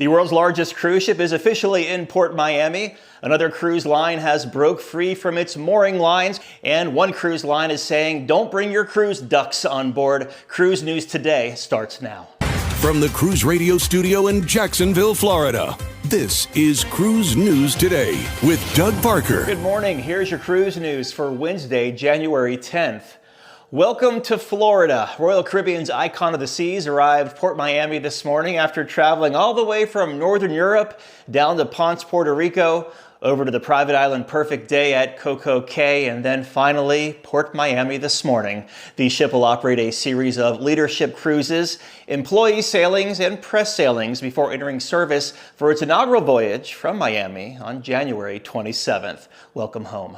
The world's largest cruise ship is officially in PortMIami. Another cruise line has broke free from its mooring lines, and one cruise line is saying, don't bring your cruise ducks on board. Cruise News Today starts now. From the Cruise Radio studio in Jacksonville, Florida, this is Cruise News Today with Doug Parker. Good morning. Here's your cruise news for Wednesday, January 10th. Welcome to Florida. Royal Caribbean's Icon of the Seas arrived PortMIami this morning after traveling all the way from Northern Europe down to Ponce, Puerto Rico, over to the private island Perfect Day at Coco Cay, and then finally PortMIami this morning. The ship will operate a series of leadership cruises, employee sailings, and press sailings before entering service for its inaugural voyage from Miami on January 27th. Welcome home.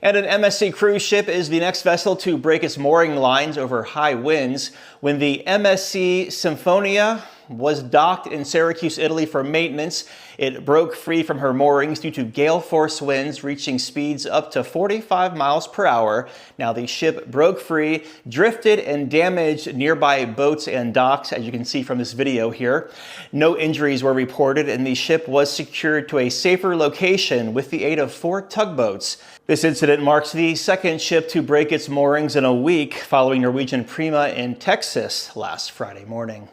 And an MSC cruise ship is the next vessel to break its mooring lines over high winds. When the MSC Symphonia was docked in Syracuse, Italy for maintenance, it broke free from her moorings due to gale force winds reaching speeds up to 45 miles per hour. Now the ship broke free, drifted, and damaged nearby boats and docks, as you can see from this video here. No injuries were reported, and the ship was secured to a safer location with the aid of 4 tugboats. This incident marks the second ship to break its moorings in a week, following Norwegian Prima in Texas last Friday morning.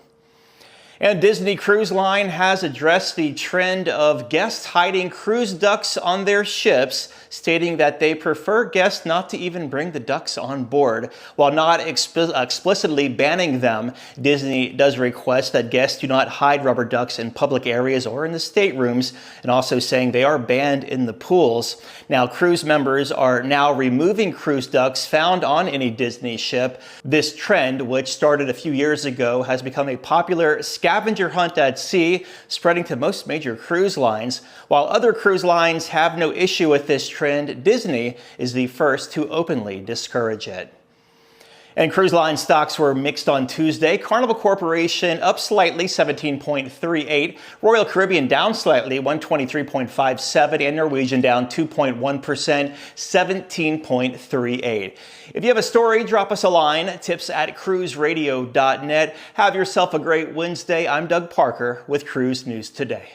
And Disney Cruise Line has addressed the trend of guests hiding cruise ducks on their ships, stating that they prefer guests not to even bring the ducks on board. While not explicitly banning them, Disney does request that guests do not hide rubber ducks in public areas or in the staterooms, and also saying they are banned in the pools. Now, cruise members are now removing cruise ducks found on any Disney ship. This trend, which started a few years ago, has become a popular scavenger hunt at sea, spreading to most major cruise lines. While other cruise lines have no issue with this trend, Disney is the first to openly discourage it. And cruise line stocks were mixed on Tuesday. Carnival Corporation up slightly, 17.38. Royal Caribbean down slightly, 123.57. And Norwegian down 2.1%, 17.38. If you have a story, drop us a line, tips@cruiseradio.net. Have yourself a great Wednesday. I'm Doug Parker with Cruise News Today.